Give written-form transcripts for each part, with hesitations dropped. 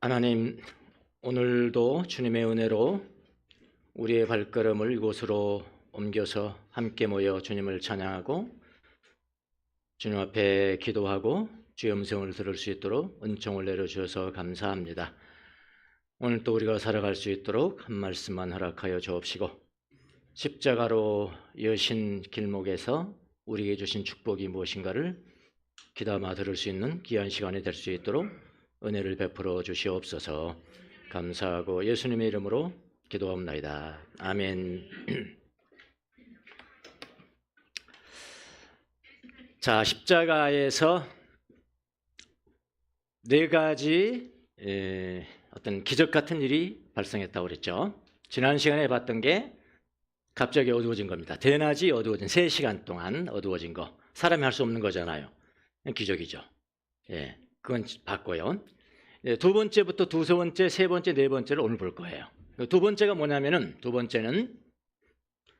하나님, 오늘도 주님의 은혜로 우리의 발걸음을 이곳으로 옮겨서 함께 모여 주님을 찬양하고 주님 앞에 기도하고 주의 음성을 들을 수 있도록 은총을 내려주셔서 감사합니다. 오늘 또 우리가 살아갈 수 있도록 한 말씀만 허락하여 주옵시고, 십자가로 여신 길목에서 우리에게 주신 축복이 무엇인가를 귀담아 들을 수 있는 귀한 시간이 될 수 있도록 은혜를 베풀어 주시옵소서. 감사하고 예수님의 이름으로 기도합나이다. 아멘. 자, 십자가에서 네 가지 어떤 기적 같은 일이 발생했다고 그랬죠. 지난 시간에 봤던 게 갑자기 어두워진 겁니다. 대낮이 어두워진, 3시간 동안 어두워진 거. 사람이 할 수 없는 거잖아요. 기적이죠. 예, 그건 봤고요. 두 번째부터 두 번째, 세 번째, 네 번째를 오늘 볼 거예요. 두 번째가 뭐냐면은, 두 번째는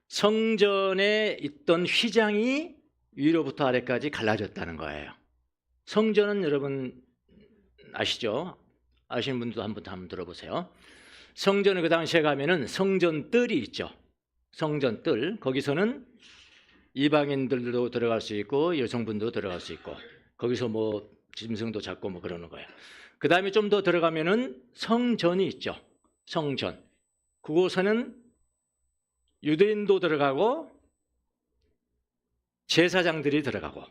성전에 있던 휘장이 위로부터 아래까지 갈라졌다는 거예요. 성전은 여러분 아시죠? 아시는 분도 한번 들어보세요. 성전에 그 당시에 가면은 성전뜰이 있죠. 성전뜰, 거기서는 이방인들도 들어갈 수 있고 여성분도 들어갈 수 있고, 거기서 뭐 짐승도 잡고 뭐 그러는 거예요. 그 다음에 좀 더 들어가면은 성전이 있죠. 성전. 그곳에는 유대인도 들어가고 제사장들이 들어가고,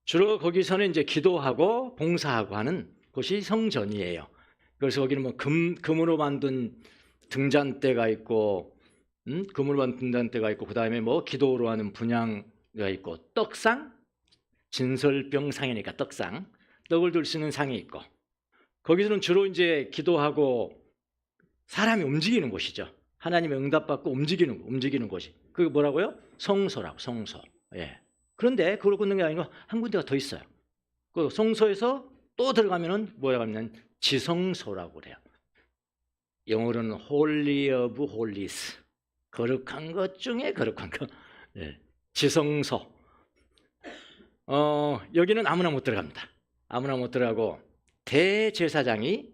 주로 거기서는 이제 기도하고 봉사하고 하는 곳이 성전이에요. 그래서 거기는 뭐 금으로 만든 등잔대가 있고, 금으로 만든 등잔대가 있고, 그 다음에 뭐 기도로 하는 분향가 있고, 떡상, 진설병 상이니까 떡상, 떡을 들 수 있는 상이 있고, 거기서는 주로 이제 기도하고 사람이 움직이는 곳이죠. 하나님의 응답받고 움직이는 곳이. 그게 뭐라고요? 성소라고, 성소. 예. 그런데 그걸 걷는 게 아니고 한 군데가 더 있어요. 그 성소에서 또 들어가면은 뭐라고 하면 지성소라고 그래요. 영어로는 Holy of Holies. 거룩한 것 중에 거룩한 것. 예. 지성소. 여기는 아무나 못 들어갑니다. 아무나 못 들어가고, 대제사장이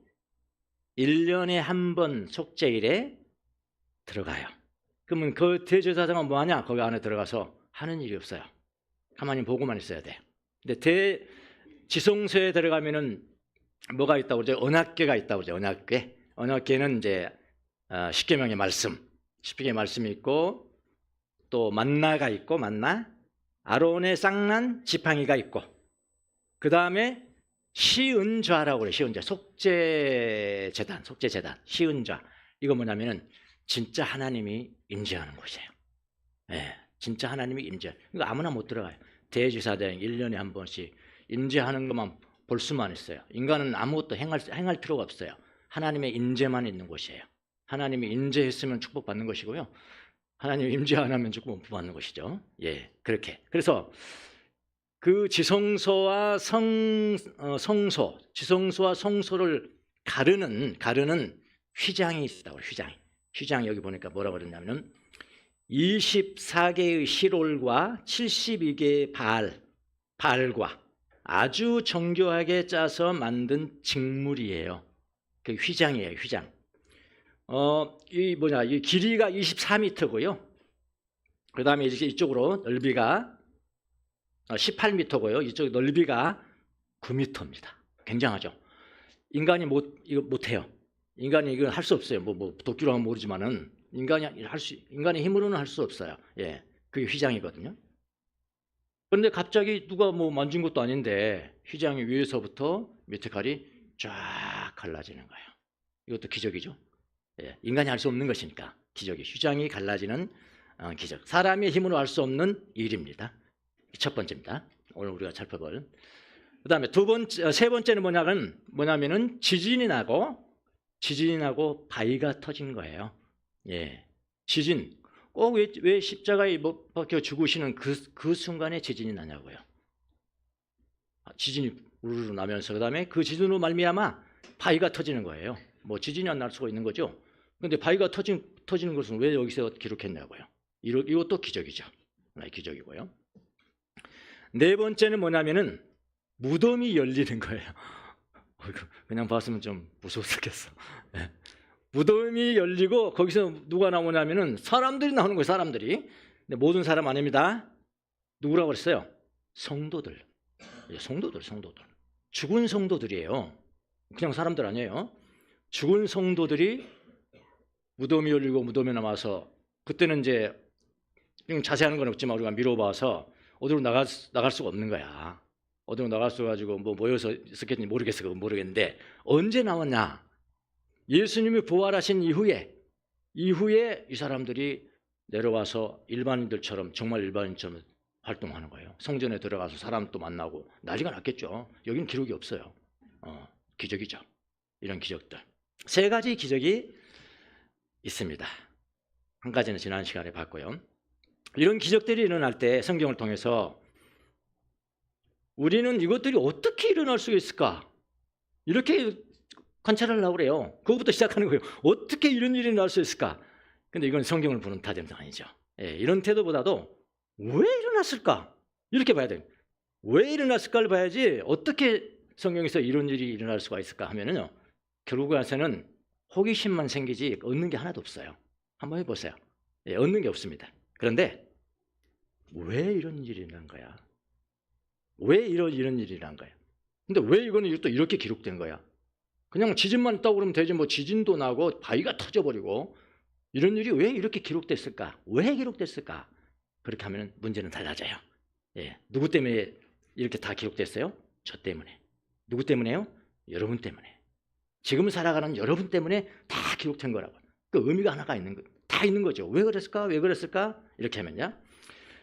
1년에 한 번 속죄일에 들어가요. 그러면 그 대제사장은 뭐하냐? 거기 안에 들어가서 하는 일이 없어요. 가만히 보고만 있어야 돼요. 근데 지성소에 들어가면은 뭐가 있다고 그러죠? 언약궤가 있다고 그러죠. 언약궤. 언약궤는 이제 10계명의 말씀, 10계명의 말씀이 있고, 또 만나가 있고, 만나, 아론의 쌍난 지팡이가 있고, 그 다음에 시은좌라고 그래요. 시은좌, 속죄제단, 시은좌. 이거 뭐냐면은 진짜 하나님이 임재하는 곳이에요. 네, 진짜 하나님이 임재. 이거 아무나 못 들어가요. 대제사장 1년에 한 번씩 임재하는 것만 볼 수만 있어요. 인간은 아무것도 행할 필요가 없어요. 하나님의 임재만 있는 곳이에요. 하나님이 임재했으면 축복받는 것이고요. 하나님이 임재 안 하면 축복 못 받는 것이죠. 예, 그렇게. 그래서 그 지성소와 성소, 지성소와 성소를 가르는 휘장이 있다고. 휘장 여기 보니까 뭐라고 그러냐면은 24개의 실올과 72개의 발과 아주 정교하게 짜서 만든 직물이에요. 그 휘장이에요, 휘장. 이 길이가 24m고요. 그 다음에 이쪽으로 넓이가 18m고요. 이쪽 넓이가 9m입니다. 굉장하죠. 인간이 이거 못해요. 인간이 이걸 할 수 없어요. 뭐 도끼로 하면 모르지만은 인간의 힘으로는 할 수 없어요. 예, 그게 휘장이거든요. 그런데 갑자기 누가 뭐 만진 것도 아닌데 휘장이 위에서부터 밑에 칼이 쫙 갈라지는 거예요. 이것도 기적이죠. 예, 인간이 할 수 없는 것이니까 기적이, 휘장이 갈라지는 기적. 사람의 힘으로 할 수 없는 일입니다. 첫 번째입니다. 오늘 우리가 살펴볼. 그 다음에 세 번째는 뭐냐면은 지진이 나고 바위가 터진 거예요. 예, 지진. 꼭 왜 십자가에 못 박혀 죽으시는 그 순간에 지진이 나냐고요. 지진이 우르르 나면서, 그 다음에 그 지진으로 말미암아 바위가 터지는 거예요. 뭐 지진이 안 날 수가 있는 거죠. 그런데 바위가 터지는 것은 왜 여기서 기록했냐고요. 이것도 기적이죠. 기적이고요. 네 번째는 뭐냐면은 무덤이 열리는 거예요. 그냥 봤으면 좀 무서웠겠어. 예. 무덤이 열리고 거기서 누가 나오냐면은 사람들이 나오는 거예요. 사람들이. 근데 모든 사람 아닙니다. 누구라고 그랬어요? 성도들. 예, 성도들. 죽은 성도들이에요. 그냥 사람들 아니에요. 죽은 성도들이 무덤이 열리고 무덤에 남아서, 그때는 이제 자세한 건 없지만 우리가 미뤄봐서 어디로 나갈 수가 없는 거야. 어디로 나갈 수 가지고 뭐 모여서 있었겠는지 모르겠는데 언제 나왔냐? 예수님이 부활하신 이후에 이 사람들이 내려와서 일반인들처럼, 정말 일반인처럼 활동하는 거예요. 성전에 들어가서 사람도 만나고 난리가 났겠죠. 여기는 기록이 없어요. 기적이죠. 이런 기적들. 세 가지 기적이 있습니다. 한 가지는 지난 시간에 봤고요. 이런 기적들이 일어날 때 성경을 통해서 우리는 이것들이 어떻게 일어날 수 있을까? 이렇게 관찰을 하려고 그래요. 그것부터 시작하는 거예요. 어떻게 이런 일이 날 수 있을까? 근데 이건 성경을 보는 타점은 아니죠. 예, 이런 태도보다도 왜 일어났을까? 이렇게 봐야 돼요. 왜 일어났을까를 봐야지 어떻게 성경에서 이런 일이 일어날 수가 있을까 하면은요, 결국에는 호기심만 생기지 얻는 게 하나도 없어요. 한번 해보세요. 예, 얻는 게 없습니다. 그런데 왜 이런 일이 난 거야? 왜 이런 일이 난 거야? 근데 왜 이거는 또 이렇게 기록된 거야? 그냥 지진만 있다고 그러면 되지, 뭐 지진도 나고 바위가 터져버리고 이런 일이 왜 이렇게 기록됐을까? 왜 기록됐을까? 그렇게 하면 문제는 달라져요. 예, 누구 때문에 이렇게 다 기록됐어요? 저 때문에. 누구 때문에요? 여러분 때문에. 지금 살아가는 여러분 때문에 다 기록된 거라고. 그 의미가 하나가 있는 거, 다 있는 거죠. 왜 그랬을까? 왜 그랬을까? 이렇게 하면요.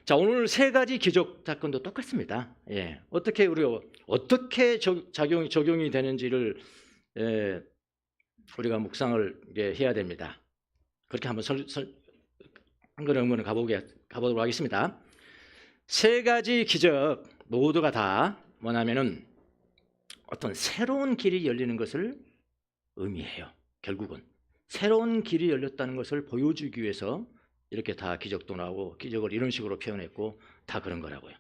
자, 오늘 세 가지 기적 사건도 똑같습니다. 예, 어떻게 적용이 되는지를 우리가 묵상을 해야 됩니다. 그렇게 한번 한 걸음 가보도록 하겠습니다. 세 가지 기적 모두가 다 뭐냐면은 어떤 새로운 길이 열리는 것을 의미해요. 결국은 새로운 길이 열렸다는 것을 보여주기 위해서 이렇게 다 기적도 나오고, 기적을 이런 식으로 표현했고 다 그런 거라고요.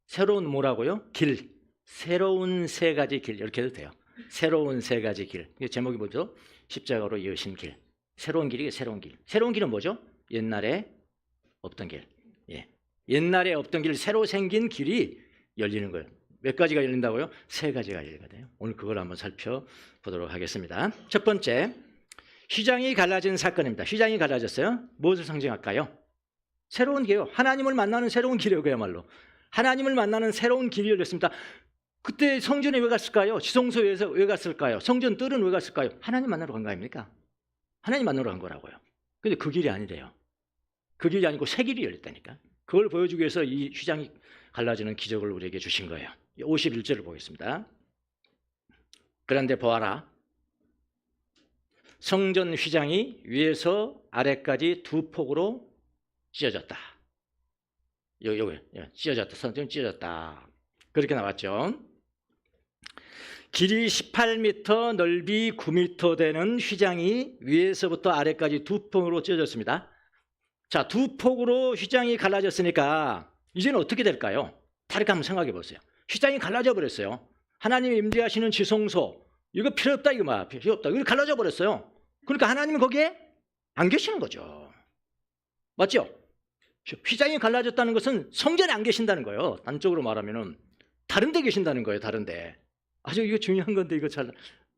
새로운 뭐라고요? 길. 새로운 세 가지 길, 이렇게 해도 돼요. 새로운 세 가지 길. 제목이 뭐죠? 십자가로 이으신 길. 새로운 길이 새로운 길. 새로운 길은 뭐죠? 옛날에 없던 길. 예. 옛날에 없던 길, 새로 생긴 길이 열리는 거예요. 몇 가지가 열린다고요? 세 가지가 열리거든요. 오늘 그걸 한번 살펴보도록 하겠습니다. 첫 번째, 휘장이 갈라진 사건입니다. 휘장이 갈라졌어요. 무엇을 상징할까요? 새로운 길이요. 하나님을 만나는 새로운 길이에요. 그야말로 하나님을 만나는 새로운 길이 열렸습니다. 그때 성전에 왜 갔을까요? 지성소에서 왜 갔을까요? 성전 뜰은 왜 갔을까요? 하나님 만나러 간 거 아닙니까? 하나님 만나러 간 거라고요. 근데 그 길이 아니래요. 그 길이 아니고 새 길이 열렸다니까. 그걸 보여주기 위해서 이 휘장이 갈라지는 기적을 우리에게 주신 거예요. 51절을 보겠습니다. 그런데 보아라, 성전 휘장이 위에서 아래까지 두 폭으로 찢어졌다. 여기 찢어졌다. 성전 찢어졌다. 그렇게 나왔죠. 길이 18m, 넓이 9m 되는 휘장이 위에서부터 아래까지 두 폭으로 찢어졌습니다. 자, 두 폭으로 휘장이 갈라졌으니까 이제는 어떻게 될까요? 다르게 한번 생각해 보세요. 휘장이 갈라져 버렸어요. 하나님이 임재하시는 지성소, 이거 필요 없다, 이거 말 필요 없다. 이거 갈라져 버렸어요. 그러니까 하나님은 거기에 안 계시는 거죠. 맞죠? 휘장이 갈라졌다는 것은 성전에 안 계신다는 거예요. 단적으로 말하면은 다른 데 계신다는 거예요. 다른 데. 아주 이거 중요한 건데 이거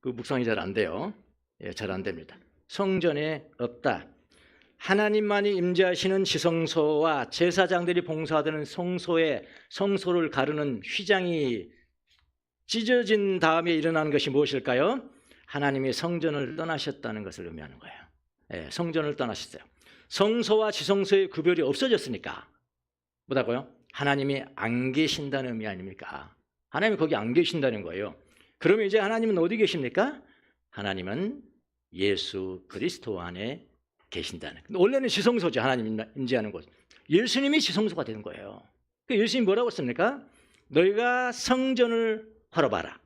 묵상이 잘 안 돼요. 예, 잘 안 됩니다. 성전에 없다. 하나님만이 임재하시는 지성소와 제사장들이 봉사하는 성소를 가르는 휘장이 찢어진 다음에 일어나는 것이 무엇일까요? 하나님이 성전을 떠나셨다는 것을 의미하는 거예요. 예, 성전을 떠나셨어요. 성소와 지성소의 구별이 없어졌으니까 뭐라고요? 하나님이 안 계신다는 의미 아닙니까? 하나님이 거기 안 계신다는 거예요. 그러면 이제 하나님은 어디 계십니까? 하나님은 예수 그리스도 안에 계신다는. 근데 원래는 지성소죠. 하나님 임재하는 곳. 예수님이 지성소가 되는 거예요. 그러니까 예수님이 뭐라고 했습니까? 너희가 성전을 헐어봐라.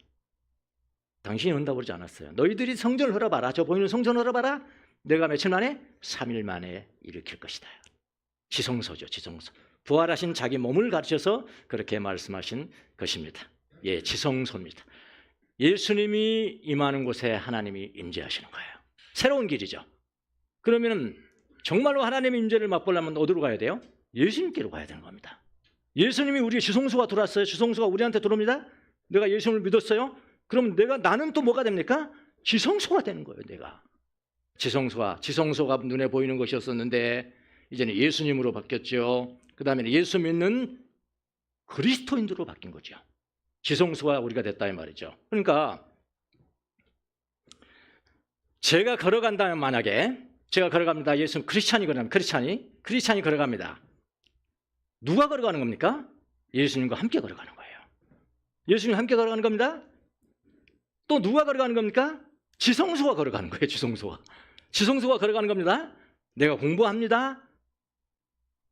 당신이 온다고 그러지 않았어요. 너희들이 성전을 헐어봐라. 저 보이는 성전을 헐어봐라. 내가 며칠 만에? 3일 만에 일으킬 것이다. 지성소죠. 지성소. 부활하신 자기 몸을 가르쳐서 그렇게 말씀하신 것입니다. 예, 지성소입니다. 예수님이 임하는 곳에 하나님이 임재하시는 거예요. 새로운 길이죠. 그러면 정말로 하나님의 임재를 맛보려면 어디로 가야 돼요? 예수님께로 가야 되는 겁니다. 예수님이 우리의 지성소가 들어왔어요. 지성소가 우리한테 들어옵니다. 내가 예수님을 믿었어요. 그럼 나는 또 뭐가 됩니까? 지성소가 되는 거예요. 내가 지성소가 눈에 보이는 것이었었는데 이제는 예수님으로 바뀌었죠. 그 다음에 예수 믿는 그리스도인으로 바뀐 거죠. 지성소가 우리가 됐다 이 말이죠. 그러니까 제가 걸어간다면, 만약에 제가 걸어갑니다. 예수는 크리스찬이 걸어갑니다. 누가 걸어가는 겁니까? 예수님과 함께 걸어가는 거예요. 예수님과 함께 걸어가는 겁니다. 또 누가 걸어가는 겁니까? 지성소가 걸어가는 거예요. 지성소가 걸어가는 겁니다. 내가 공부합니다.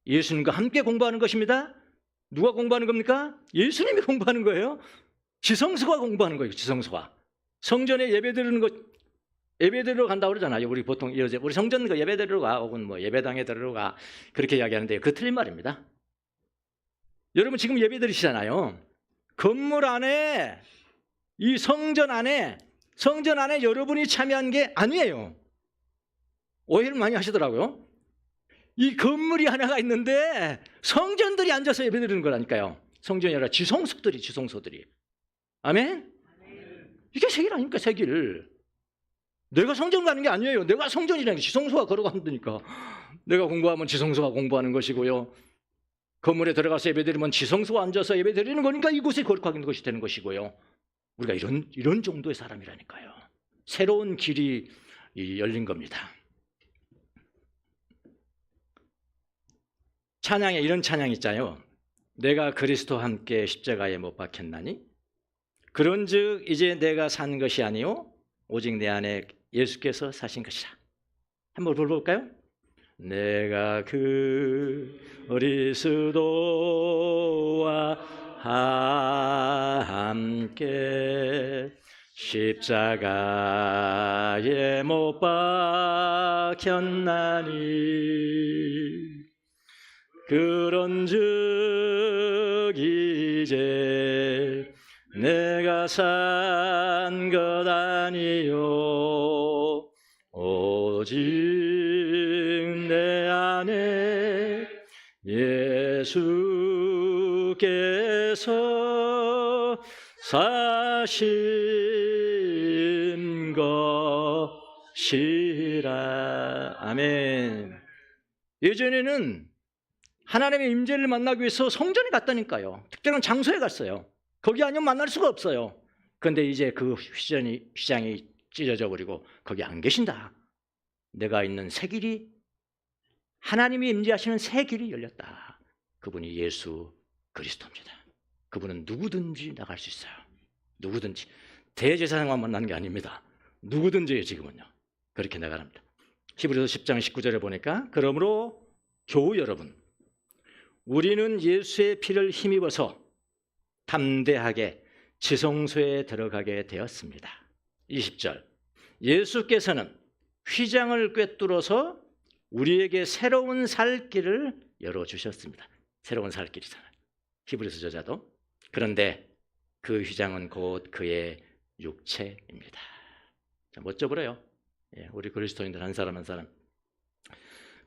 예수님과 함께 공부하는 것입니다. 누가 공부하는 겁니까? 예수님이 공부하는 거예요. 지성소가 공부하는 거예요. 지성소가. 성전에 예배드리러 간다고 그러잖아요. 우리 보통 우리 성전 예배드리러 가, 혹은 뭐 예배당에 들으러 가, 그렇게 이야기하는데 그 틀린 말입니다. 여러분 지금 예배드리시잖아요. 건물 안에, 이 성전 안에 여러분이 참여한 게 아니에요. 오해를 많이 하시더라고요. 이 건물이 하나가 있는데 성전들이 앉아서 예배드리는 거라니까요. 성전이 아니라 지성소들이. 아멘? 이게 세길 아닙니까? 세길. 내가 성전 가는 게 아니에요. 내가 성전이라는 게 지성소가 걸어간다니까. 내가 공부하면 지성소가 공부하는 것이고요. 건물에 들어가서 예배드리면 지성소가 앉아서 예배드리는 거니까 이곳에 거룩하게 있는 것이 되는 것이고요. 우리가 이런 정도의 사람이라니까요. 새로운 길이 열린 겁니다. 찬양에 이런 찬양 있잖아요. 내가 그리스도와 함께 십자가에 못 박혔나니 그런즉 이제 내가 산 것이 아니요 오직 내 안에 예수께서 사신 것이라. 한번 불러볼까요? 내가 그리스도와 함께 십자가에 못 박혔나니 그런즉 이제 내가 산 것 아니요 오직 내 안에 예수께서 사신 것이라. 아멘. 예전에는 하나님의 임재를 만나기 위해서 성전에 갔다니까요. 특별한 장소에 갔어요. 거기 아니면 만날 수가 없어요. 그런데 이제 그 휘장이 찢어져 버리고 거기 안 계신다. 내가 있는 새 길이, 하나님이 임재하시는 새 길이 열렸다. 그분이 예수 그리스도입니다. 그분은 누구든지 나갈 수 있어요. 누구든지. 대제사장만 만나는 게 아닙니다. 누구든지요. 지금은요. 그렇게 나가랍니다. 히브리서 10장 19절에 보니까 그러므로 교우 여러분, 우리는 예수의 피를 힘입어서 담대하게 지성소에 들어가게 되었습니다. 20절, 예수께서는 휘장을 꿰뚫어서 우리에게 새로운 살 길을 열어주셨습니다. 새로운 살 길이잖아요. 히브리서 저자도. 그런데 그 휘장은 곧 그의 육체입니다. 자, 멋져 보여요. 우리 그리스도인들 한 사람 한 사람.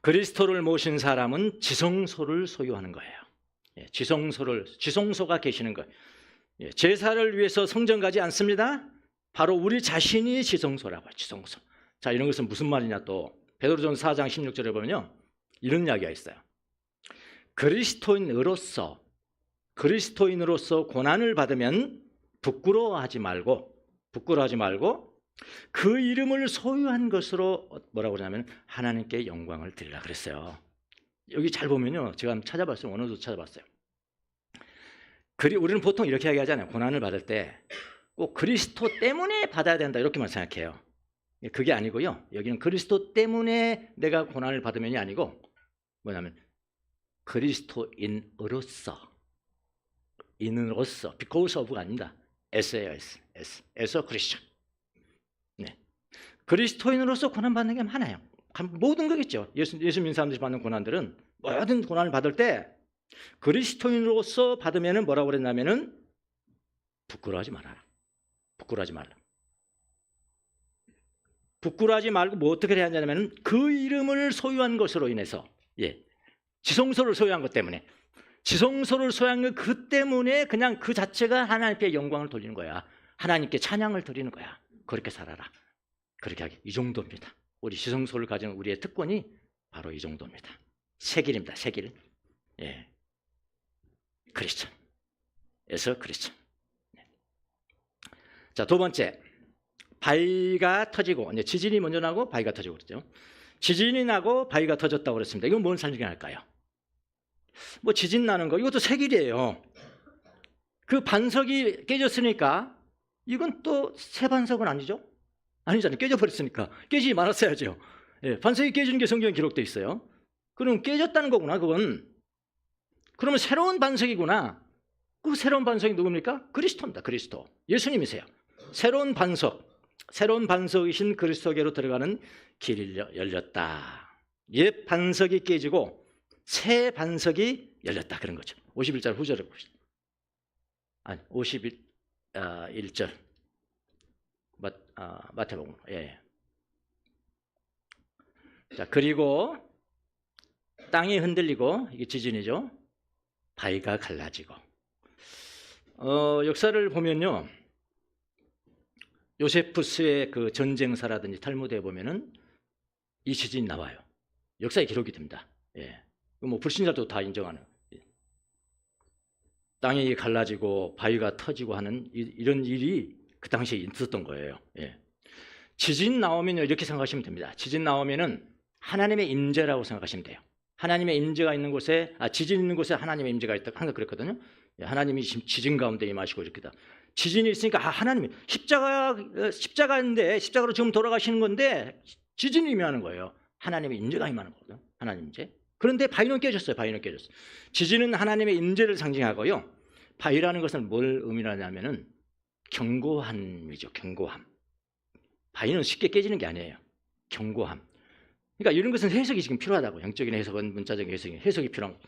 그리스도를 모신 사람은 지성소를 소유하는 거예요. 지성소가 계시는 거예요. 제사를 위해서 성전 가지 않습니다. 바로 우리 자신이 지성소라고 해요. 지성소. 자, 이런 것은 무슨 말이냐, 또 베드로전서 4장 16절에 보면요, 이런 이야기가 있어요. 그리스도인으로서 고난을 받으면 부끄러워하지 말고 그 이름을 소유한 것으로 뭐라고 그러냐면 하나님께 영광을 드리라 그랬어요. 여기 잘 보면요, 제가 한번 찾아봤어요. 원어도 찾아봤어요. 우리는 보통 이렇게 이야기하잖아요. 고난을 받을 때 꼭 그리스도 때문에 받아야 된다 이렇게만 생각해요. 그게 아니고요. 여기는 그리스도 때문에 내가 고난을 받으면이 아니고 뭐냐면 그리스도인으로서 because of가 아닙니다. S예요. S에서 크리스천. 네. 그리스도인으로서 고난받는 게 많아요. 모든 거겠죠. 예수 믿는 사람들이 받는 고난들은 모든 고난을 받을 때 그리스도인으로서 받으면 뭐라고 그랬냐면은 부끄러워하지 말아라. 부끄러워하지 말라. 부끄러워하지 말고 뭐 어떻게 해야 하냐면 그 이름을 소유한 것으로 인해서 지성소를 소유한 것 때문에 지성소를 소유한 그 때문에 그냥 그 자체가 하나님께 영광을 돌리는 거야. 하나님께 찬양을 드리는 거야. 그렇게 살아라. 그렇게 하기. 이 정도입니다. 우리 지성소를 가진 우리의 특권이 바로 이 정도입니다. 세길입니다. 세길. 크리스천에서 크리스천. 자, 두 번째. 바위가 터지고, 이제 지진이 먼저 나고 바위가 터지고 그랬죠. 지진이 나고 바위가 터졌다고 그랬습니다. 이건 뭔 설명할까요? 뭐 지진 나는 거, 이것도 세길이에요. 그 반석이 깨졌으니까 이건 또 새 반석은 아니죠? 아니잖아요. 깨져버렸으니까. 깨지지 말았어야죠. 반석이 깨지는 게 성경에 기록되어 있어요. 그럼 깨졌다는 거구나, 그건. 그러면 새로운 반석이구나. 그 새로운 반석이 누굽니까? 그리스도입니다. 그리스도. 예수님이세요. 새로운 반석이신 그리스도께로 들어가는 길이 열렸다. 옛 반석이 깨지고 새 반석이 열렸다. 그런 거죠. 51절 후절을 봅시다. 아니, 51절. 마태복음. 자, 그리고 땅이 흔들리고, 이게 지진이죠. 바위가 갈라지고. 역사를 보면요. 요세푸스의 그 전쟁사라든지 탈무드에 보면은 이 지진이 나와요. 역사에 기록이 됩니다. 뭐 불신자도 다 인정하는. 땅이 갈라지고 바위가 터지고 하는 이런 일이 그 당시에 있었던 거예요. 지진 나오면 이렇게 생각하시면 됩니다. 지진 나오면은 하나님의 임재라고 생각하시면 돼요. 하나님의 임재가 있는 곳에, 지진 있는 곳에 하나님의 임재가 있다. 항상 그랬거든요. 하나님이 지진 가운데 임하시고 이렇게다. 지진이 있으니까 하나님이 십자가인데 십자가로 지금 돌아가시는 건데 지진이 임하는 거예요. 하나님의 임재가 임하는 거거든요. 하나님 임재. 그런데 바위는 깨졌어요. 바위는 깨졌어요. 지진은 하나님의 임재를 상징하고요. 바위라는 것은 뭘 의미하냐면은 견고함이죠. 견고함. 바위는 쉽게 깨지는 게 아니에요. 견고함. 그러니까 이런 것은 해석이 지금 필요하다고. 영적인 해석은 문자적인 해석이 필요한 거.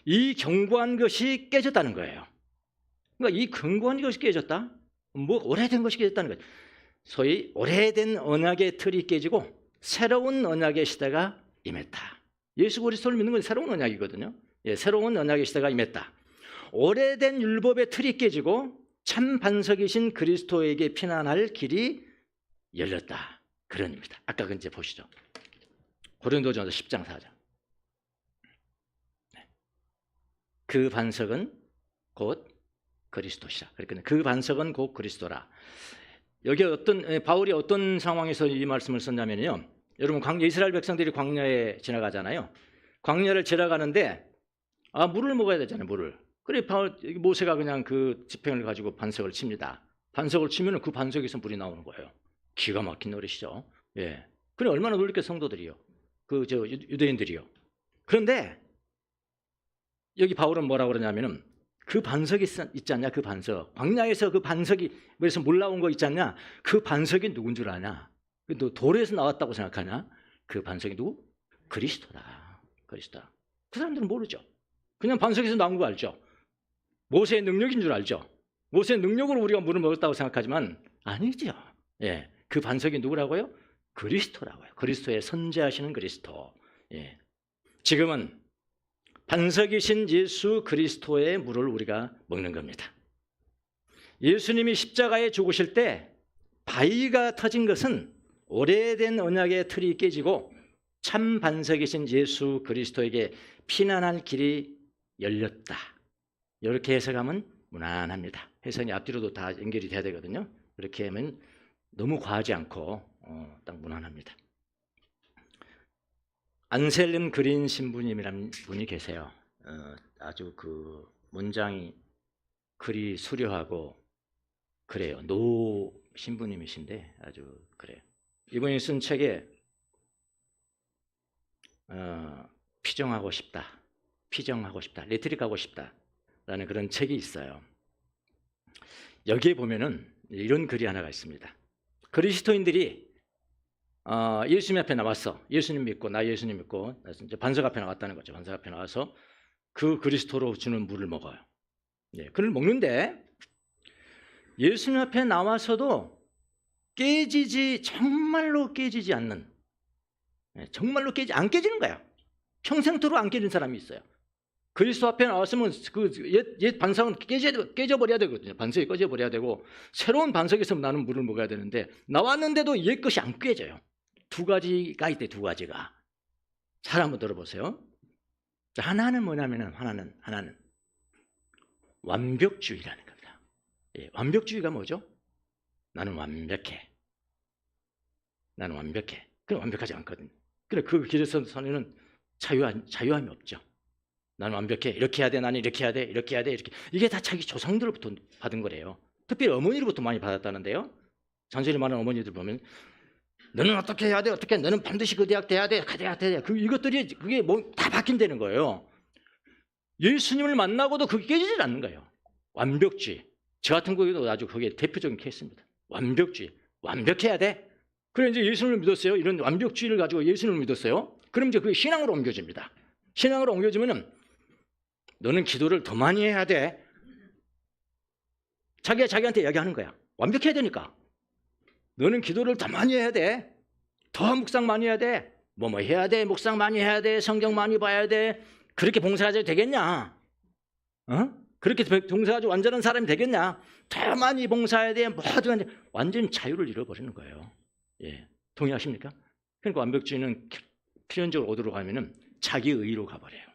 이 견고한 것이 깨졌다는 거예요. 그러니까 이 견고한 것이 깨졌다? 뭐 오래된 것이 깨졌다는 거예요. 소위 오래된 언약의 틀이 깨지고 새로운 언약의 시대가 임했다. 예수 그리스도를 믿는 건 새로운 언약이거든요. 새로운 언약의 시대가 임했다. 오래된 율법의 틀이 깨지고 참 반석이신 그리스도에게 피난할 길이 열렸다. 그런 의미입니다. 아까 이제 보시죠. 고린도전서 10장 4절. 그 반석은 곧 그리스도시라. 그러니까 그 반석은 곧 그리스도라. 여기 바울이 어떤 상황에서 이 말씀을 썼냐면요. 여러분, 이스라엘 백성들이 광야에 지나가잖아요. 광야를 지나가는데 물을 먹어야 되잖아요. 물을. 그래 모세가 그냥 그 지팡이를 가지고 반석을 칩니다. 반석을 치면 그 반석에서 물이 나오는 거예요. 기가 막힌 노릇이죠. 그래 얼마나 놀랬겠어요, 성도들이요. 유대인들이요. 그런데 여기 바울은 뭐라고 그러냐면은 그 반석이 있지 않냐? 그 반석. 광야에서 그 반석이 그래서 물 나온 거 있지 않냐? 그 반석이 누군 줄 아냐? 너 돌에서 나왔다고 생각하냐? 그 반석이 누구? 그리스도다. 그리스도다. 그 사람들은 모르죠. 그냥 반석에서 나온 거 알죠. 모세의 능력인 줄 알죠. 모세의 능력으로 우리가 물을 먹었다고 생각하지만 아니죠. 그 반석이 누구라고요? 그리스도라고요. 그리스도의 선재하시는 그리스도. 지금은 반석이신 예수 그리스도의 물을 우리가 먹는 겁니다. 예수님이 십자가에 죽으실 때 바위가 터진 것은 오래된 언약의 틀이 깨지고 참 반석이신 예수 그리스도에게 피난할 길이 열렸다. 이렇게 해석하면 무난합니다. 해석이 앞뒤로도 다 연결이 돼야 되거든요. 그렇게 하면 너무 과하지 않고 딱 무난합니다. 안셀름 그린 신부님이라는 분이 계세요. 아주 그 문장이 글이 수려하고 그래요. 노 신부님이신데 아주 그래요. 이분이 쓴 책에 피정하고 싶다, 레트릭 하고 싶다라는 그런 책이 있어요. 여기에 보면은 이런 글이 하나가 있습니다. 그리스도인들이 예수님 앞에 나왔어. 예수님 믿고 이제 반석 앞에 나왔다는 거죠. 반석 앞에 나와서 그 그리스도로 주는 물을 먹어요. 그걸 먹는데 예수님 앞에 나와서도 정말로 깨지지 않는, 정말로 안 깨지는 거야. 평생토록 안 깨진 사람이 있어요. 그리스도 앞에 나왔으면 그 옛 반석은 깨져버려야 되거든요. 반석이 꺼져버려야 되고 새로운 반석에서 나는 물을 먹어야 되는데 나왔는데도 옛 것이 안 깨져요. 두 가지가 있대. 두 가지가. 잘 한번 들어보세요. 하나는 뭐냐면은 하나는 완벽주의라는 겁니다. 예, 완벽주의가 뭐죠? 나는 완벽해. 그럼 완벽하지 않거든요. 그래 그 길에서 서는 자유함이 없죠. 나는 완벽해. 이렇게 해야 돼. 나는 이렇게 해야 돼. 이렇게 해야 돼. 이렇게. 이게 다 자기 조상들로부터 받은 거래요. 특별히 어머니로부터 많이 받았다는데요. 잔소리 많은 어머니들 보면 너는 어떻게 해야 돼? 어떻게? 너는 반드시 그 대학 돼야 돼. 그 대학 돼야 돼. 이것들이 그게 뭐 다 바뀐다는 거예요. 예수님을 만나고도 그게 깨지질 않는 거예요. 완벽주의. 저 같은 경우도 아주 그게 대표적인 케이스입니다. 완벽주의. 완벽해야 돼. 그래 이제 예수님을 믿었어요. 이런 완벽주의를 가지고 예수님을 믿었어요. 그럼 이제 그게 신앙으로 옮겨집니다. 신앙으로 옮겨지면은 너는 기도를 더 많이 해야 돼. 자기한테 이야기하는 거야. 완벽해야 되니까. 너는 기도를 더 많이 해야 돼. 더 묵상 많이 해야 돼. 뭐 해야 돼. 묵상 많이 해야 돼. 성경 많이 봐야 돼. 그렇게 봉사하지 되겠냐? 그렇게 봉사하지 완전한 사람이 되겠냐? 더 많이 봉사해야 돼. 뭐든 완전히 자유를 잃어버리는 거예요. 예, 동의하십니까? 그러니까 완벽주의는 필연적으로 어디로 가면은 자기 의로 가버려요.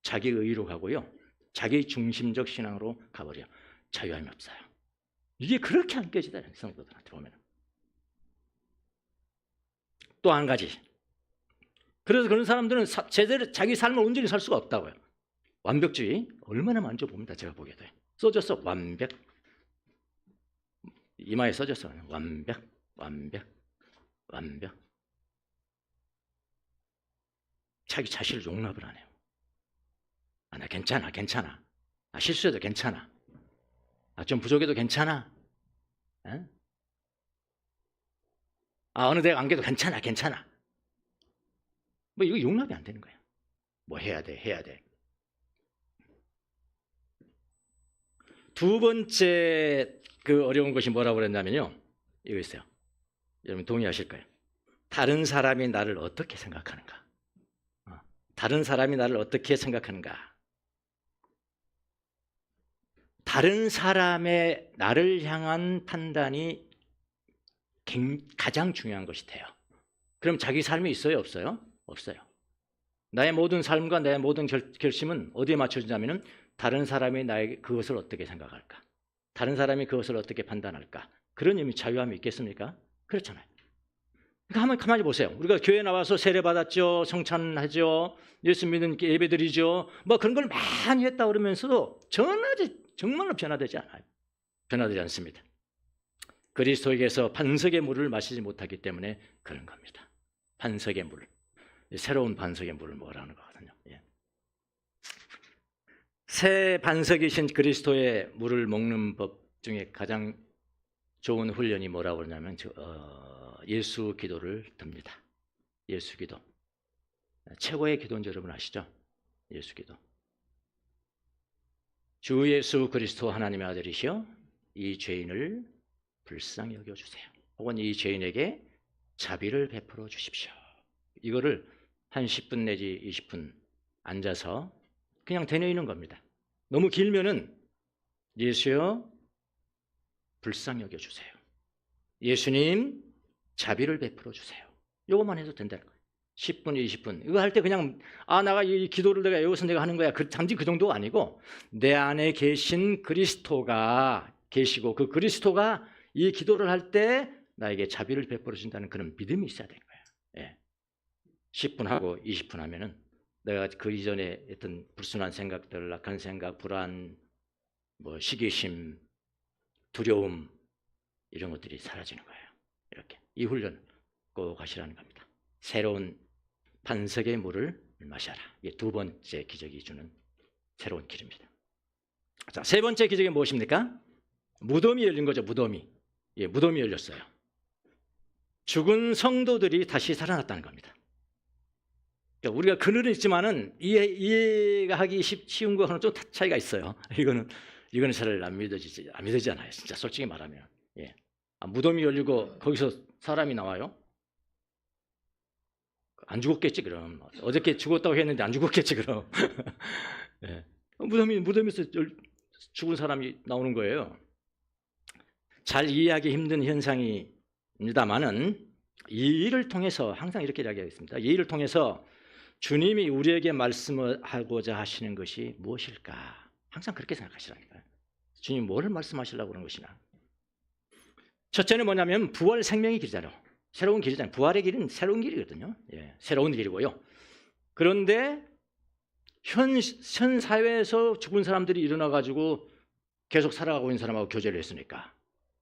자기 의로 가고요. 자기 중심적 신앙으로 가버려요. 자유함이 없어요. 이게 그렇게 안 깨지다. 성도들한테 보면. 또 한 가지. 그래서 그런 사람들은 제대로 자기 삶을 온전히 살 수가 없다고요. 완벽주의. 얼마나 많은지 봅니다. 제가 보기에도. 써졌어. 완벽. 이마에 써졌어. 완벽. 자기 자신을 용납을 안 해요. 나 괜찮아. 실수해도 괜찮아. 좀 부족해도 괜찮아. 어느 데가 안 가도 괜찮아. 뭐 이거 용납이 안 되는 거야. 뭐 해야 돼. 두 번째 그 어려운 것이 뭐라고 그랬냐면요. 이거 있어요. 여러분 동의하실 거예요. 다른 사람이 나를 어떻게 생각하는가? 다른 사람이 나를 어떻게 생각하는가? 다른 사람의 나를 향한 판단이 가장 중요한 것이 돼요. 그럼 자기 삶이 있어요? 없어요? 없어요. 나의 모든 삶과 내 모든 결심은 어디에 맞춰지냐면 다른 사람이 나에게 그것을 어떻게 생각할까? 다른 사람이 그것을 어떻게 판단할까? 그런 의미 자유함이 있겠습니까? 그렇잖아요. 그러니까 한번 가만히 보세요. 우리가 교회 나와서 세례 받았죠, 성찬하죠, 예수 믿는 예배 드리죠, 뭐 그런 걸 많이 했다 그러면서도 정말로 변화되지 않아요. 변화되지 않습니다. 그리스도에게서 반석의 물을 마시지 못하기 때문에 그런 겁니다. 반석의 물, 새로운 반석의 물을 먹으라는 거거든요. 예. 새 반석이신 그리스도의 물을 먹는 법 중에 가장 좋은 훈련이 뭐라고 그러냐면 예수 기도를 듭니다. 예수 기도. 최고의 기도는 여러분 아시죠? 예수 기도. 주 예수 그리스도 하나님의 아들이시여 이 죄인을 불쌍히 여겨주세요. 혹은 이 죄인에게 자비를 베풀어 주십시오. 이거를 한 10분 내지 20분 앉아서 그냥 되뇌이는 겁니다. 너무 길면은 예수여 불쌍히 여겨주세요. 예수님 자비를 베풀어 주세요. 이것만 해도 된다는 거예요. 10분, 20분. 이거 할 때 그냥 내가 이 기도를 내가 여기서 내가 하는 거야. 단지 그 정도가 아니고 내 안에 계신 그리스도가 계시고 그 그리스도가 이 기도를 할 때 나에게 자비를 베풀어 준다는 그런 믿음이 있어야 되는 거예요. 예. 10분 하고 20분 하면은 내가 그 이전에 했던 불순한 생각들, 악한 생각, 불안, 뭐 시기심, 두려움 이런 것들이 사라지는 거예요. 이렇게 이 훈련 꼭 하시라는 겁니다. 새로운 반석의 물을 마셔라. 이게 두 번째 기적이 주는 새로운 길입니다. 자, 세 번째 기적이 무엇입니까? 무덤이 열린 거죠. 무덤이. 예, 무덤이 열렸어요. 죽은 성도들이 다시 살아났다는 겁니다. 그러니까 우리가 그늘은 있지만은 이해가 하기 쉬운 거하고는 좀 차이가 있어요. 이거는 이거는 잘 안 믿어지잖아요. 진짜 솔직히 말하면. 예. 무덤이 열리고 거기서 사람이 나와요? 안 죽었겠지 그럼. 어저께 죽었다고 했는데 안 죽었겠지 그럼. 예. 무덤에서 죽은 사람이 나오는 거예요. 잘 이해하기 힘든 현상입니다만은 이 일을 통해서 항상 이렇게 이야기하겠습니다. 이 일을 통해서 주님이 우리에게 말씀을 하고자 하시는 것이 무엇일까? 항상 그렇게 생각하시라니까요. 주님 뭐를 말씀하시려고 그러는 것이나. 첫째는 뭐냐면 부활 생명의 길이잖아요. 새로운 길이잖아요. 부활의 길은 새로운 길이거든요. 예, 새로운 길이고요. 그런데 현 사회에서 죽은 사람들이 일어나가지고 계속 살아가고 있는 사람하고 교제를 했으니까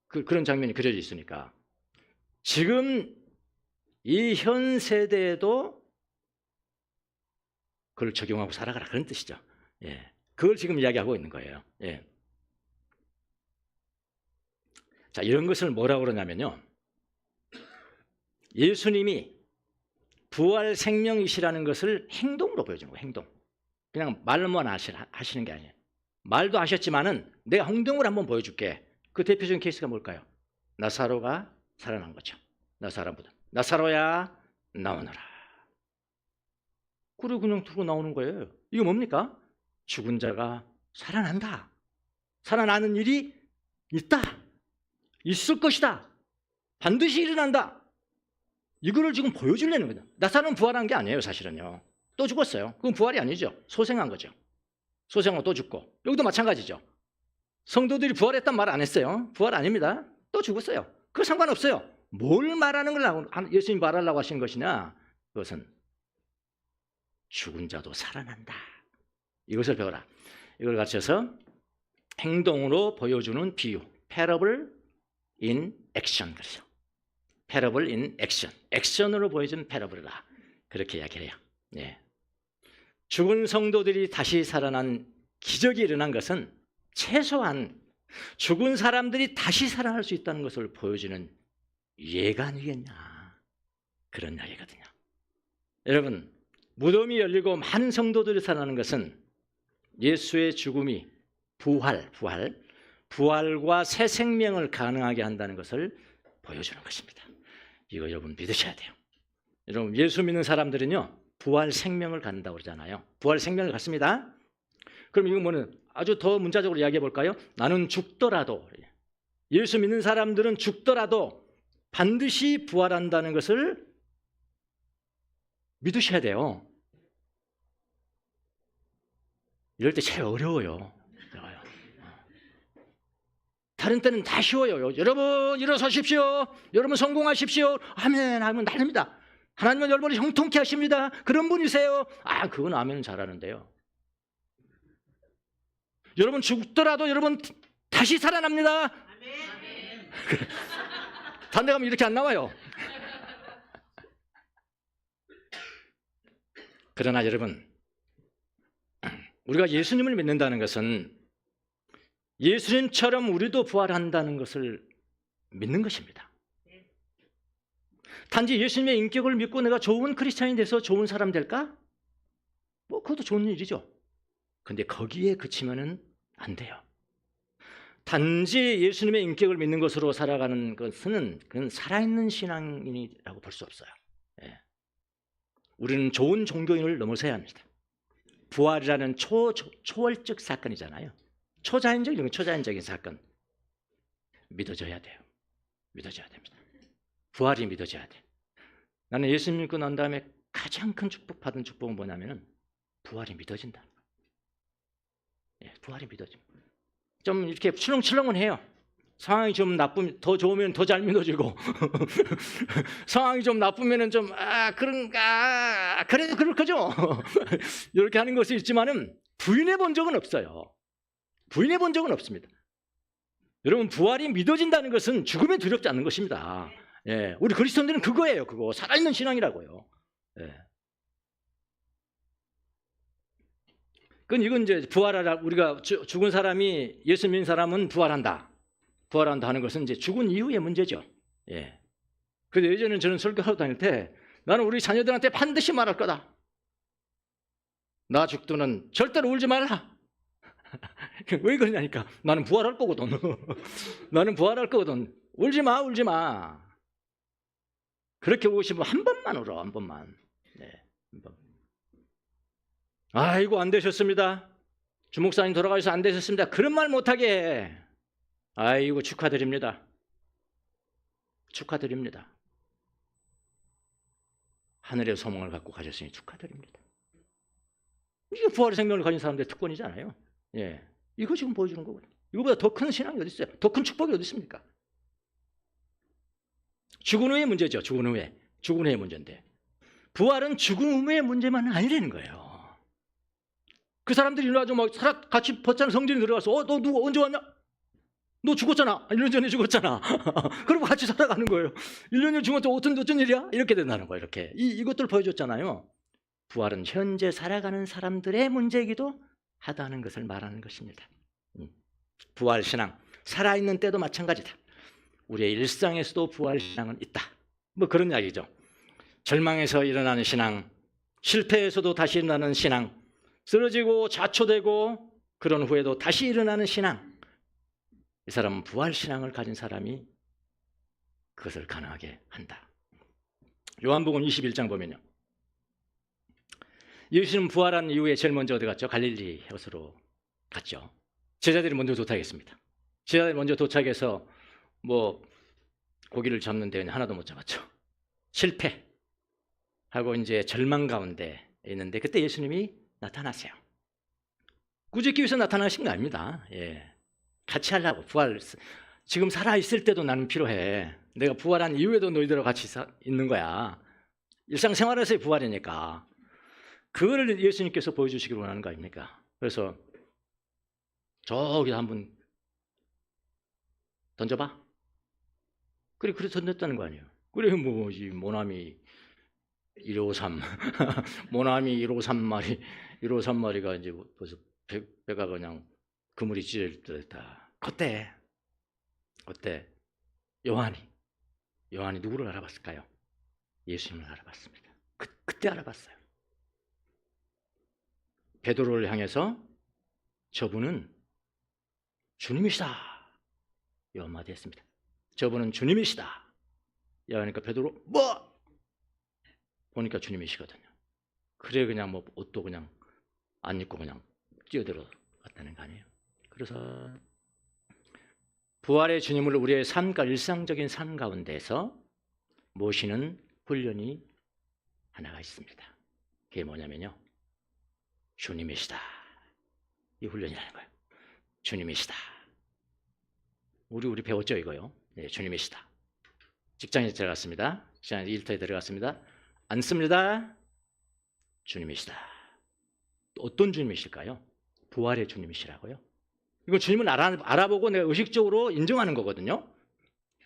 그런 장면이 그려져 있으니까 지금 이 현 세대에도 그걸 적용하고 살아가라 그런 뜻이죠. 예, 그걸 지금 이야기하고 있는 거예요. 예. 자, 이런 것을 뭐라고 그러냐면요. 예수님이 부활 생명이시라는 것을 행동으로 보여주는 거예요. 행동. 그냥 말로만 하시는 게 아니에요. 말도 하셨지만은 내가 행동을 한번 보여줄게. 그 대표적인 케이스가 뭘까요? 나사로가 살아난 거죠. 나사로야 나오너라. 그리고 그냥 들고 나오는 거예요. 이게 뭡니까? 죽은 자가 살아난다. 살아나는 일이 있다. 있을 것이다. 반드시 일어난다. 이거를 지금 보여주려는 거죠. 나사로는 부활한 게 아니에요, 사실은요. 또 죽었어요. 그건 부활이 아니죠. 소생한 거죠. 소생하고 또 죽고. 여기도 마찬가지죠. 성도들이 부활했단 말 안 했어요. 부활 아닙니다. 또 죽었어요. 그거 상관없어요. 뭘 말하는 걸 예수님이 말하려고 하시는 것이냐? 그것은 죽은 자도 살아난다. 이것을 배워라. 이걸 가르쳐서 행동으로 보여주는 비유. parable in action. 그렇죠. parable in action. 액션으로 보여준 parable이다. 그렇게 이야기를 해요. 예. 죽은 성도들이 다시 살아난 기적이 일어난 것은 최소한 죽은 사람들이 다시 살아날 수 있다는 것을 보여주는 예가 아니겠냐. 그런 이야기거든요. 여러분, 무덤이 열리고 많은 성도들이 살아나는 것은 예수의 죽음이 부활과 새 생명을 가능하게 한다는 것을 보여주는 것입니다. 이거 여러분 믿으셔야 돼요. 여러분, 예수 믿는 사람들은요, 부활 생명을 갖는다고 그러잖아요. 부활 생명을 갖습니다. 그럼 이거 뭐는 아주 더 문자적으로 이야기해 볼까요? 나는 죽더라도, 예수 믿는 사람들은 죽더라도 반드시 부활한다는 것을 믿으셔야 돼요. 이럴 때 제일 어려워요. 다른 때는 다 쉬워요. 여러분 일어서십시오. 여러분 성공하십시오. 아멘 하면 난립니다. 하나님은 여러분을 형통케 하십니다. 그런 분이세요. 그건 아멘 잘하는데요. 여러분 죽더라도 여러분 다시 살아납니다. 아멘. 다른 데 가면 이렇게 안 나와요. 그러나 여러분, 우리가 예수님을 믿는다는 것은 예수님처럼 우리도 부활한다는 것을 믿는 것입니다. 단지 예수님의 인격을 믿고 내가 좋은 크리스찬이 돼서 좋은 사람 될까? 그것도 좋은 일이죠. 근데 거기에 그치면은 안 돼요. 단지 예수님의 인격을 믿는 것으로 살아가는 것은 그건 살아있는 신앙인이라고 볼 수 없어요. 예. 우리는 좋은 종교인을 넘어서야 합니다. 부활이라는 초월적 사건이잖아요. 초자연적인 사건. 믿어져야 돼요. 믿어져야 됩니다. 부활이 믿어져야 돼. 나는 예수 믿고 난 다음에 가장 큰 받은 축복은 뭐냐면은 부활이 믿어진다. 예, 부활이 믿어집니다. 좀 이렇게 출렁출렁은 해요. 상황이 좀 더 좋으면 더 잘 믿어지고 상황이 좀 나쁘면은 좀 그런가 그래도 그럴 거죠. 이렇게 하는 것이 있지만은 부인해 본 적은 없어요. 부인해 본 적은 없습니다. 여러분, 부활이 믿어진다는 것은 죽음에 두렵지 않는 것입니다. 예, 우리 그리스도인들은 그거예요. 그거 살아있는 신앙이라고요. 예. 그건 이건 이제 부활하라. 우리가 죽은 사람이 예수 믿는 사람은 부활한다 하는 것은 이제 죽은 이후의 문제죠. 예. 그래서 예전에 저는 설교하고 다닐 때 나는 우리 자녀들한테 반드시 말할 거다. 나 죽더는 절대로 울지 말라. 왜 그러냐니까. 나는 부활할 거거든. 나는 부활할 거거든. 울지 마, 울지 마. 그렇게 우시면 한 번만 울어, 한 번만. 네, 한 번. 아이고, 안 되셨습니다. 주목사님 돌아가셔서 안 되셨습니다. 그런 말 못하게 해. 아이고, 축하드립니다. 축하드립니다. 하늘의 소망을 갖고 가셨으니 축하드립니다. 이게 부활의 생명을 가진 사람들의 특권이잖아요. 예, 이거 지금 보여주는 거거든요. 이거보다 더 큰 신앙이 어디 있어요? 더 큰 축복이 어디 있습니까? 죽은 후의 문제죠. 죽은 후에. 죽은 후의 문제인데 부활은 죽은 후의 문제만은 아니라는 거예요. 그 사람들이 일어나서 막 같이 벗잖아. 성전에 들어가서 너 누구 언제 왔냐? 너 죽었잖아. 1년 전에 죽었잖아. 그리고 같이 살아가는 거예요. 1년 전에 죽었죠. 어쩐 일이야? 이렇게 된다는 거예요. 이렇게. 이것들 보여줬잖아요. 부활은 현재 살아가는 사람들의 문제이기도 하다는 것을 말하는 것입니다. 부활 신앙. 살아있는 때도 마찬가지다. 우리의 일상에서도 부활 신앙은 있다. 뭐 그런 이야기죠. 절망에서 일어나는 신앙, 실패에서도 다시 일어나는 신앙, 쓰러지고 좌초되고 그런 후에도 다시 일어나는 신앙. 이 사람은 부활 신앙을 가진 사람이 그것을 가능하게 한다. 요한복음 21장 보면요. 예수는 부활한 이후에 제일 먼저 어디 갔죠? 갈릴리 호수로 갔죠. 제자들이 먼저 도착했습니다. 제자들이 먼저 도착해서 뭐 고기를 잡는데 하나도 못 잡았죠. 실패하고 이제 절망 가운데 있는데 그때 예수님이 나타나세요. 꾸짖기 위해서 나타나신 거 아닙니다. 예. 같이 하려고. 부활. 지금 살아있을 때도 나는 필요해. 내가 부활한 이후에도 너희들하고 같이 있는 거야. 일상생활에서의 부활이니까. 그거를 예수님께서 보여주시기를 원하는 거 아닙니까? 그래서 저기 한번 던져봐. 그래 던졌다는 거 아니에요. 그래 뭐 이 모나미 153 모나미 153마리가 이제 벌써 배가 그냥 그물이 찢어질 듯했다. 그때 요한이 누구를 알아봤을까요? 예수님을 알아봤습니다. 그때 알아봤어요. 베드로를 향해서 저분은 주님이시다. 이 한마디 했습니다. 저분은 주님이시다. 그러니까 베드로 뭐? 보니까 주님이시거든요. 그래 그냥 뭐 옷도 그냥 안 입고 그냥 뛰어들어갔다는 거 아니에요. 그래서 부활의 주님을 우리의 삶과 일상적인 삶 가운데서 모시는 훈련이 하나가 있습니다. 그게 뭐냐면요. 주님이시다. 이 훈련이라는 거예요. 주님이시다. 우리 배웠죠 이거요. 네, 주님이시다. 직장에 들어갔습니다. 직장에 일터에 들어갔습니다. 앉습니다. 주님이시다. 어떤 주님이실까요? 부활의 주님이시라고요. 이거 주님을 알아보고 내가 의식적으로 인정하는 거거든요.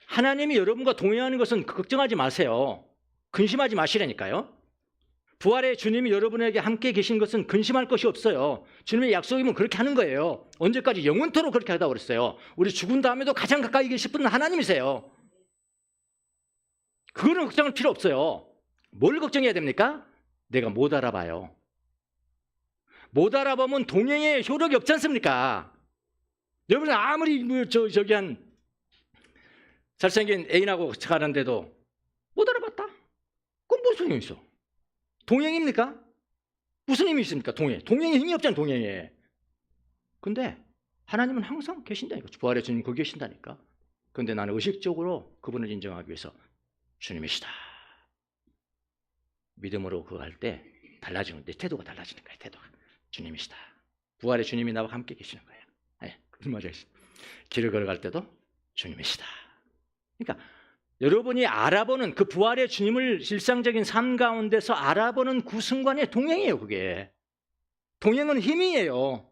하나님이 여러분과 동행하는 것은 걱정하지 마세요. 근심하지 마시라니까요. 부활의 주님이 여러분에게 함께 계신 것은 근심할 것이 없어요. 주님의 약속이면 그렇게 하는 거예요. 언제까지? 영원토록 그렇게 하다고 그랬어요. 우리 죽은 다음에도 가장 가까이 계실 분은 하나님이세요. 그거는 걱정할 필요 없어요. 뭘 걱정해야 됩니까? 내가 못 알아봐요. 못 알아보면 동행의 효력이 없지 않습니까? 여러분 아무리 저기 한 잘생긴 애인하고 가는데도 못 알아봤다? 그건 무슨 소용이 있어? 동행입니까? 무슨 힘이 있습니까? 동행에 힘이 없잖아요. 동행에. 근데 하나님은 항상 계신다니까. 부활의 주님 거기 계신다니까. 그런데 나는 의식적으로 그분을 인정하기 위해서 주님이시다. 믿음으로 그거 할 때 달라지는 내 태도가 달라지는 거예요. 태도가. 주님이시다. 부활의 주님이 나와 함께 계시는 거예요. 네, 맞아요. 길을 걸어갈 때도 주님이시다. 그러니까 여러분이 알아보는 그 부활의 주님을 일상적인 삶 가운데서 알아보는 그 순간의 동행이에요. 그게. 동행은 힘이에요.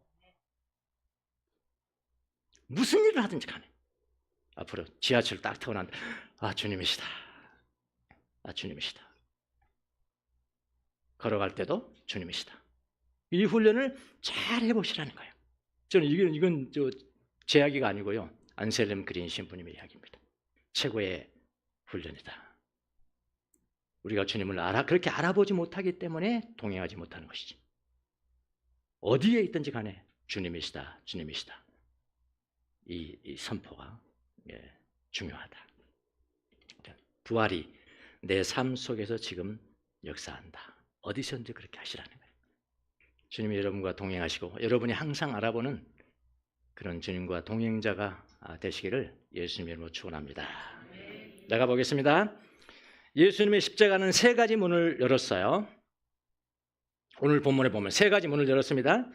무슨 일을 하든지 간에. 앞으로 지하철 딱 타고 난다. 아 주님이시다. 아 주님이시다. 걸어갈 때도 주님이시다. 이 훈련을 잘 해보시라는 거예요. 저는 이건 제 이야기가 아니고요. 안셀름 그린 신부님의 이야기입니다. 최고의 훈련이다. 우리가 주님을 그렇게 알아보지 못하기 때문에 동행하지 못하는 것이지. 어디에 있든지 간에 주님이시다, 주님이시다. 이 선포가 중요하다. 부활이 내 삶 속에서 지금 역사한다. 어디서든지 그렇게 하시라는 거예요. 주님이 여러분과 동행하시고 여러분이 항상 알아보는 그런 주님과 동행자가 되시기를 예수님 이름으로 축원합니다. 나가 보겠습니다. 예수님의 십자가는 세 가지 문을 열었어요. 오늘 본문에 보면 세 가지 문을 열었습니다.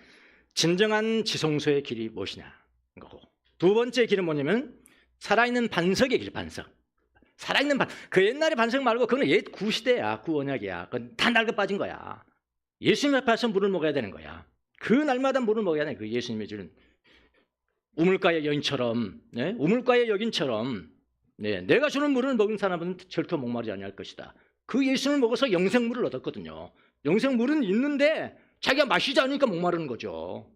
진정한 지성소의 길이 무엇이냐 거고, 두 번째 길은 뭐냐면 살아있는 반석의 길, 반석. 살아있는 그 옛날의 반석 말고 그건 옛 구시대야, 구원약이야. 그건 다 낡아 빠진 거야. 예수님 앞에서 물을 먹어야 되는 거야. 그 날마다 물을 먹어야 돼. 그 예수님이 주는 우물가의 여인처럼, 네? 우물가의 여인처럼, 네, 내가 주는 물을 먹은 사람은 절대 목마르지 않을 것이다. 그 예수님을 먹어서 영생물을 얻었거든요. 영생물은 있는데 자기가 마시지 않으니까 목마르는 거죠.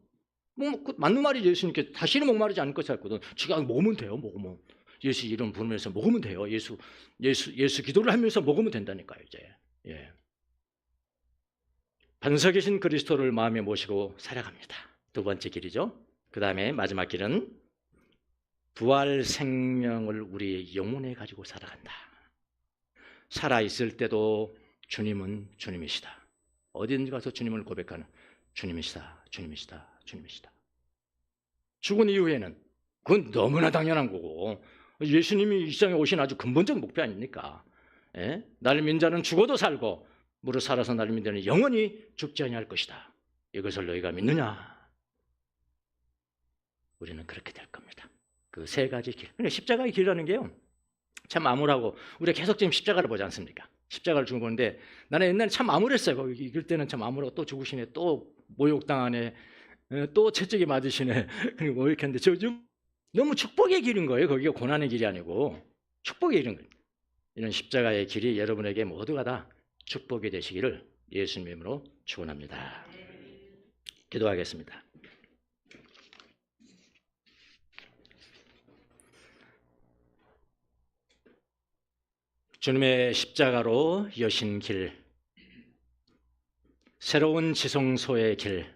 맞는 말이 예수님께 다시는 목마르지 않을 것이라 했거든. 지가 먹으면 돼요, 먹으면. 예수 이름 부르면서 먹으면 돼요. 예수 기도를 하면서 먹으면 된다니까요, 이제. 예. 반석이신 그리스도를 마음에 모시고 살아갑니다. 두 번째 길이죠. 그 다음에 마지막 길은 부활 생명을 우리의 영혼에 가지고 살아간다. 살아있을 때도 주님은 주님이시다. 어디든지 가서 주님을 고백하는 주님이시다, 주님이시다, 주님이시다. 죽은 이후에는 그건 너무나 당연한 거고, 예수님이 이 세상에 오신 아주 근본적 목표 아닙니까? 예? 나를 믿는 자는 죽어도 살고 무릇 살아서 나를 믿는 자는 영원히 죽지 아니할 것이다. 이것을 너희가 믿느냐? 우리는 그렇게 될 겁니다. 그 세 가지 길. 그러니까 십자가의 길이라는 게요, 참 암울하고, 우리가 계속 지금 십자가를 보지 않습니까? 십자가를 주고 보는데 나는 옛날에 참 암울했어요. 거기 읽을 때는 참 암울하고, 또 죽으시네, 또 모욕당하네, 또 채찍이 맞으시네. 그리고 이렇게 했는데 좀 너무 축복의 길인 거예요. 거기가 고난의 길이 아니고 축복의 길인 거예요. 이런 십자가의 길이 여러분에게 모두가 다 축복이 되시기를 예수님 이름으로 축원합니다. 기도하겠습니다. 주님의 십자가로 여신 길, 새로운 지성소의 길,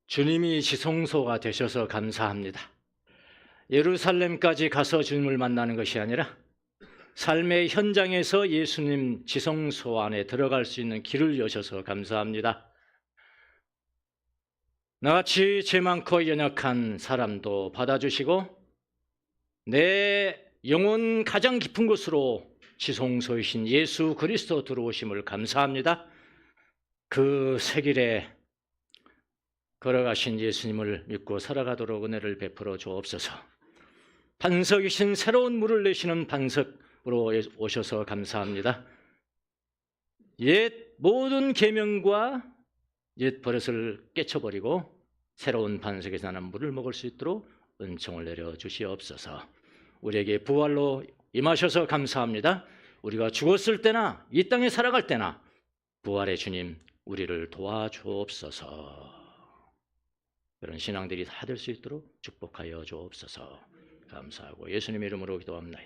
주님이 지성소가 되셔서 감사합니다. 예루살렘까지 가서 주님을 만나는 것이 아니라 삶의 현장에서 예수님 지성소 안에 들어갈 수 있는 길을 여셔서 감사합니다. 나같이 죄 많고 연약한 사람도 받아주시고 내 영혼 가장 깊은 곳으로 지성소이신 예수 그리스도 들어오심을 감사합니다. 그 새 길에 걸어가신 예수님을 믿고 살아가도록 은혜를 베풀어 주옵소서. 반석이신 새로운 물을 내시는 반석으로 오셔서 감사합니다. 옛 모든 계명과 옛 버릇을 깨쳐버리고 새로운 반석에서 나는 물을 먹을 수 있도록 은총을 내려 주시옵소서. 우리에게 부활로 임하셔서 감사합니다. 우리가 죽었을 때나 이 땅에 살아갈 때나 부활의 주님 우리를 도와주옵소서. 그런 신앙들이 다 될 수 있도록 축복하여 주옵소서. 감사하고 예수님 이름으로 기도합니다.